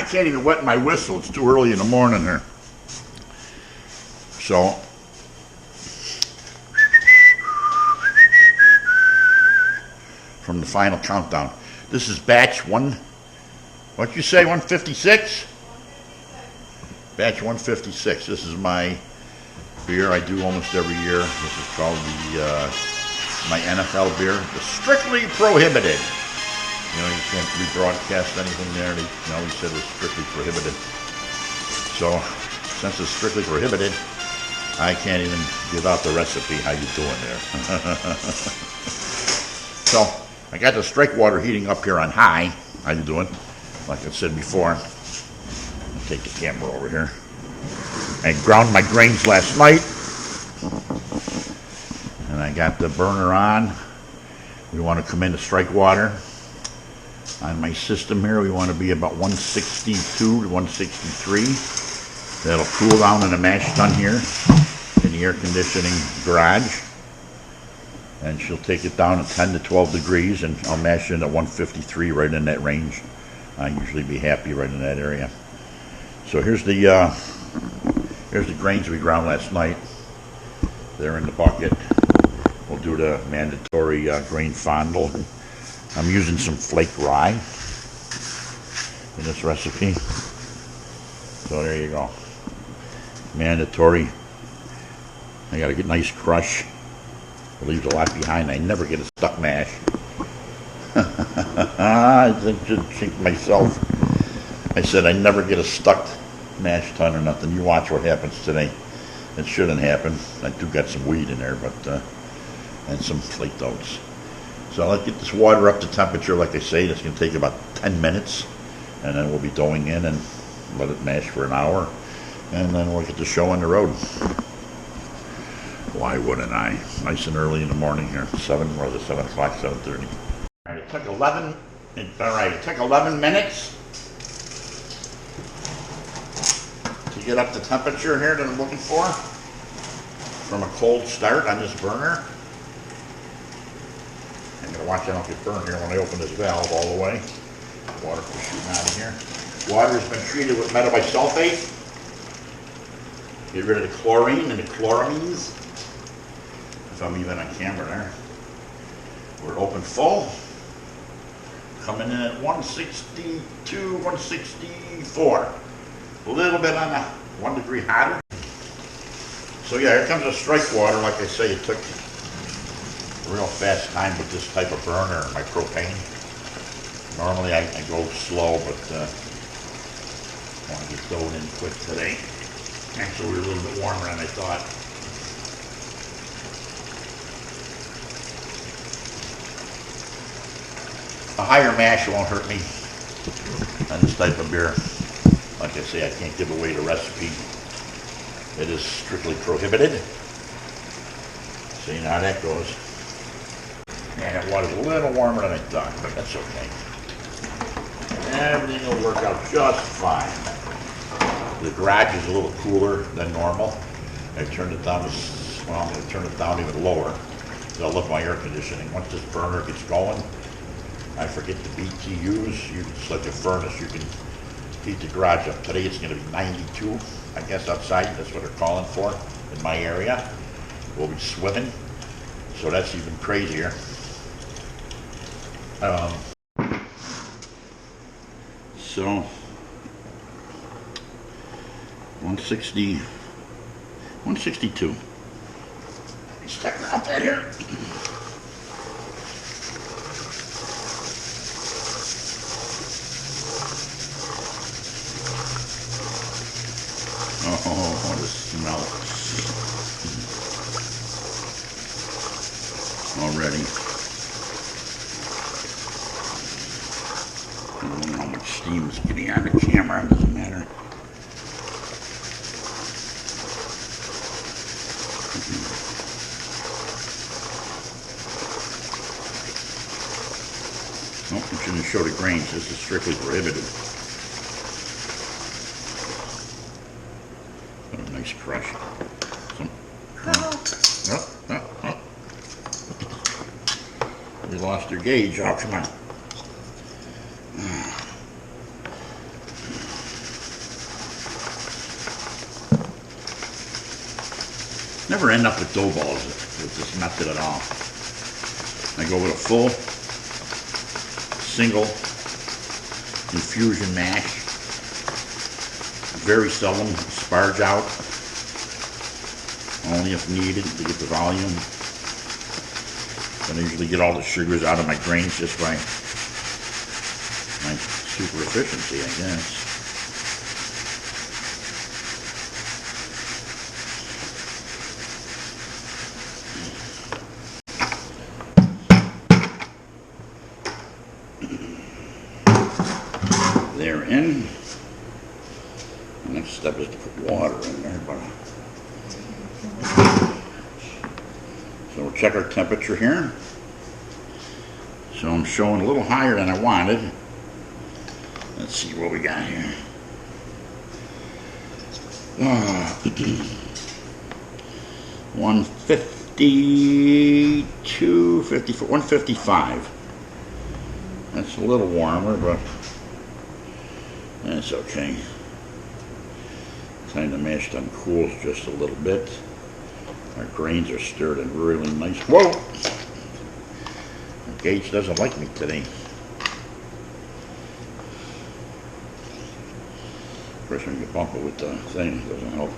I can't even wet my whistle. It's too early in the morning here. So, from the final countdown. This is batch one, what'd you say, 156? Batch 156. This is my beer I do almost every year. This is called my NFL beer, the Strictly Prohibited. You know, you can't rebroadcast anything there. They always said it's strictly prohibited. So, since it's strictly prohibited, I can't even give out the recipe. How you doing there? So, I got the strike water heating up here on high. How you doing? Like I said before. I'll take the camera over here. I ground my grains last night. And I got the burner on. We want to come into strike water. On my system here, we want to be about 162 to 163. That'll cool down in the mash tun here in the air conditioning garage. And she'll take it down at 10 to 12 degrees, and I'll mash it at 153, right in that range. I usually be happy right in that area. So here's the grains we ground last night. They're in the bucket. We'll do the mandatory grain fondle. I'm using some flake rye in this recipe. So there you go. Mandatory. I got to get nice crush. It leaves a lot behind. I never get a stuck mash. I think myself. I said I never get a stuck mash tun or nothing. You watch what happens today. It shouldn't happen. I do got some weed in there, but and some flaked oats. So let's get this water up to temperature. Like I say, it's going to take about 10 minutes, and then we'll be going in and let it mash for an hour, and then we'll get the show on the road. Why wouldn't I? Nice and early in the morning here. 7 o'clock, 7:30. All right, it took 11. All right, it took 11 minutes to get up the temperature here that I'm looking for from a cold start on this burner. I'm gonna watch I don't get burned here when I open this valve all the way. Water from shooting out of here. Water has been treated with metabisulfate. Get rid of the chlorine and the chloramines. If I'm even on camera there. We're open full. Coming in at 162, 164. A little bit on the 1 degree hotter. So yeah, here comes the strike water. Like I say, it took a real fast time with this type of burner, my propane. Normally I go slow, but I want to get going in quick today. Actually, we're a little bit warmer than I thought. A higher mash won't hurt me on this type of beer. Like I say, I can't give away the recipe. It is strictly prohibited. So you know how that goes. And it was a little warmer than I thought, but that's okay. Everything will work out just fine. The garage is a little cooler than normal. I turned it down to, well, I'm going to turn it down even lower. So I'll lift my air conditioning. Once this burner gets going, I forget the BTUs. It's like a furnace. You can heat the garage up. Today it's going to be 92, I guess, outside. That's what they're calling for in my area. We'll be swimming. So that's even crazier. So 160, 162. Let's check out that here. Oh, what a smell. Already. I don't know how much steam is getting on the camera. It doesn't matter. Nope, I shouldn't show the grains. This is strictly prohibited. What a nice crush. We lost their gauge. Oh, come on. Never end up with dough balls with this method at all. I go with a full single infusion mash. Very seldom sparge out, only if needed to get the volume. Then I usually get all the sugars out of my grains just by my super efficiency, I guess. They're in. The next step is to put water in there. So we'll check our temperature here. So I'm showing a little higher than I wanted. Let's see what we got here. 152, 54, 155. That's a little warmer, but that's okay. Time to mash them cools just a little bit. Our grains are stirred in really nice. Whoa! The gauge doesn't like me today. Of course, when you bump it with the thing, it doesn't help.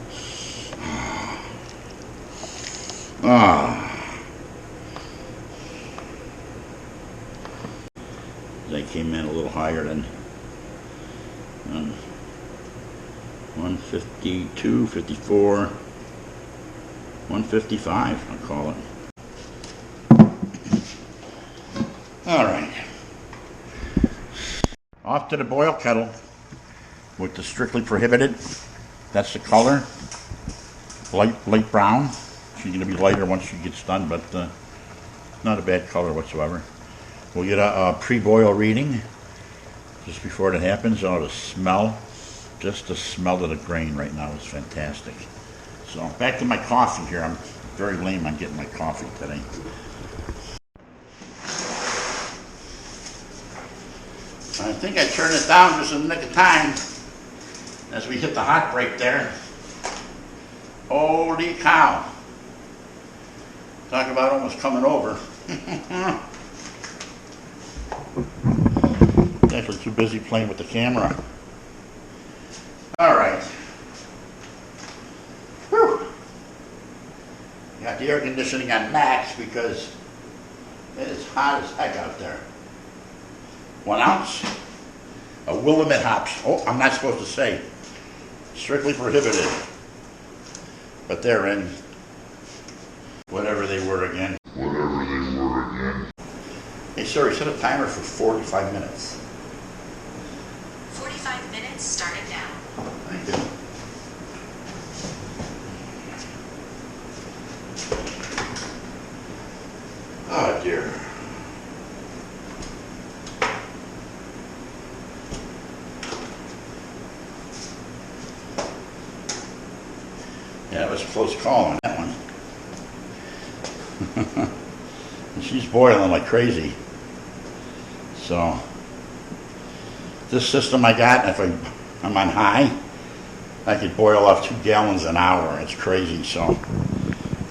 They came in a little higher than 152, 54, 155, I'll call it. All right. Off to the boil kettle with the Strictly Prohibited. That's the color. Light brown. She's going to be lighter once she gets done, but not a bad color whatsoever. We'll get a pre-boil reading just before that happens. Oh, the smell. Just the smell of the grain right now is fantastic. So back to my coffee here. I'm very lame on getting my coffee today. I think I turned it down just in the nick of time as we hit the hot break there. Holy cow. Talk about almost coming over. Actually too busy playing with the camera. All right. Whew. Got the air conditioning on max because it is hot as heck out there. 1 ounce of Willamette hops. Oh, I'm not supposed to say. Strictly Prohibited. But they're in. Whatever they were again. Hey Siri, set a timer for 45 minutes. 45 minutes starting now. Thank you. Oh dear. Yeah, it was a close call on that one. And she's boiling like crazy. So this system I got, if I'm on high, I could boil off 2 gallons an hour. It's crazy. So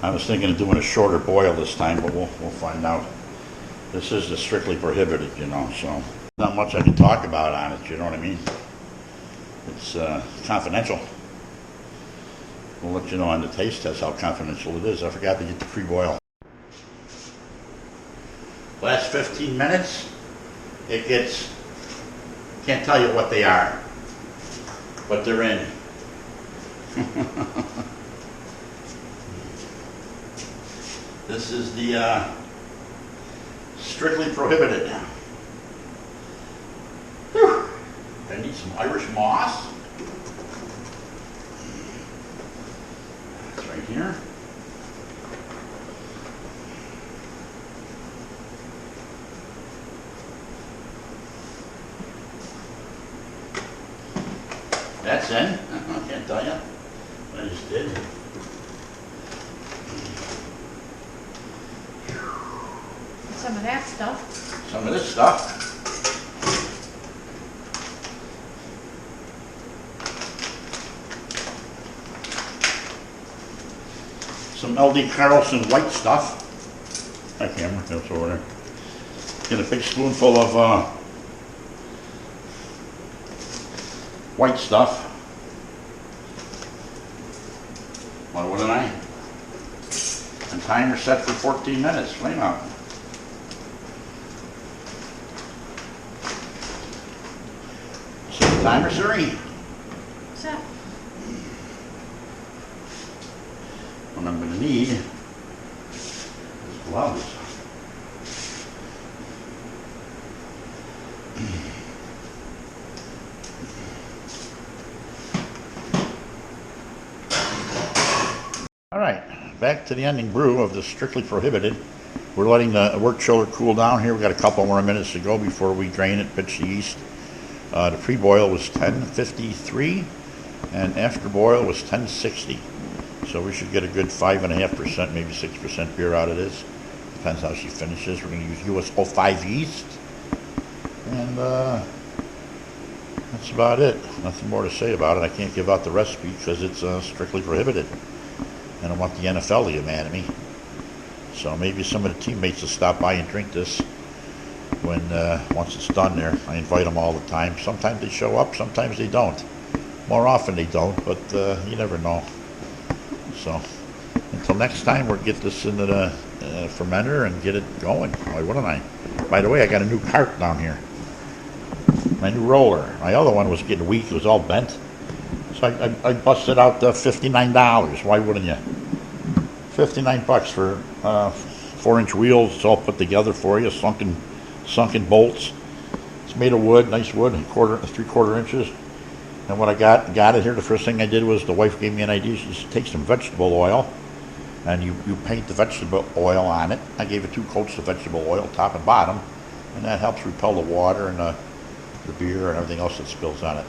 I was thinking of doing a shorter boil this time, but we'll find out. This is the Strictly Prohibited, you know, so not much I can talk about on it, you know what I mean? It's confidential. We'll let you know on the taste test how confidential it is. I forgot to get the pre-boil. Last 15 minutes, it gets, can't tell you what they are, but they're in. This is the Strictly Prohibited. Whew. I need some Irish moss. It's right here. That's in. I can't tell you what I just did. Some of that stuff. Some of this stuff. some LD Carlson white stuff. Hi camera, that's over there. Get a big spoonful of white stuff. Why wouldn't I? And timer set for 14 minutes, flame out. Set the timer, Siri. What's that? What I'm gonna need is gloves. All right, back to the ending brew of the Strictly Prohibited. We're letting the wort chiller cool down here. We got a couple more minutes to go before we drain it, pitch the yeast. The pre-boil was 1053, and after boil was 1060. So we should get a good 5.5%, maybe 6% beer out of this. Depends how she finishes. We're going to use US 05 yeast, and that's about it. Nothing more to say about it. I can't give out the recipe because it's strictly prohibited. I don't want the NFL to get mad at me. So maybe some of the teammates will stop by and drink this when once it's done there. I invite them all the time. Sometimes they show up, sometimes they don't. More often they don't, but you never know. So until next time, we'll get this into the fermenter and get it going. Why wouldn't I? By the way, I got a new cart down here. My new roller. My other one was getting weak. It was all bent. So I busted out the $59. Why wouldn't you? $59 for 4-inch wheels. It's all put together for you. Sunken bolts. It's made of wood, nice wood, 3/4 inches. And when I got it here, the first thing I did was the wife gave me an idea. She said, take some vegetable oil, and you paint the vegetable oil on it. I gave it 2 coats of vegetable oil, top and bottom, and that helps repel the water and the beer and everything else that spills on it.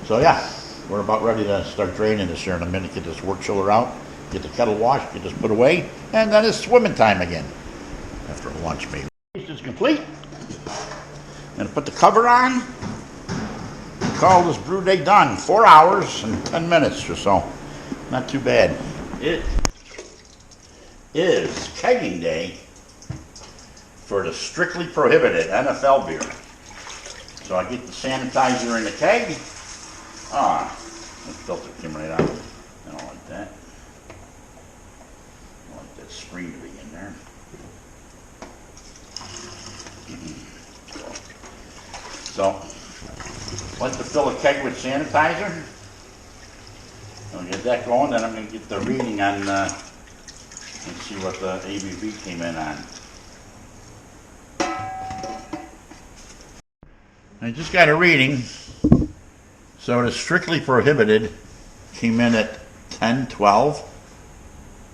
So yeah, we're about ready to start draining this here in a minute. Get this wort chiller out, get the kettle washed, get this put away, and then it's swimming time again. After lunch, maybe. This is complete. I'm gonna put the cover on. Call this brew day done. 4 hours and 10 minutes or so. Not too bad. It is kegging day for the Strictly Prohibited NFL beer. So I get the sanitizer in the keg. The filter came right out. I don't like that. I don't like that screen to be in there. So, like to fill a keg with sanitizer. I'll get that going, then I'm going to get the reading on and see what the ABV came in on. I just got a reading. So the Strictly Prohibited came in at 1012,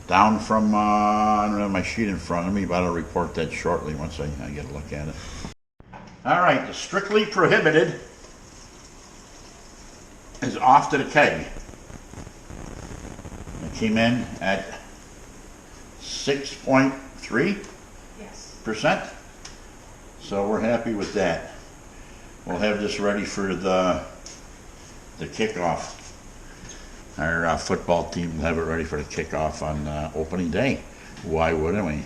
down from, I don't have my sheet in front of me, but I'll report that shortly once I get a look at it. All right, the Strictly Prohibited is off to the keg. It came in at 6.3%. Yes. So we're happy with that. We'll have this ready for the kickoff. Our football team will have it ready for the kickoff on opening day. Why wouldn't we?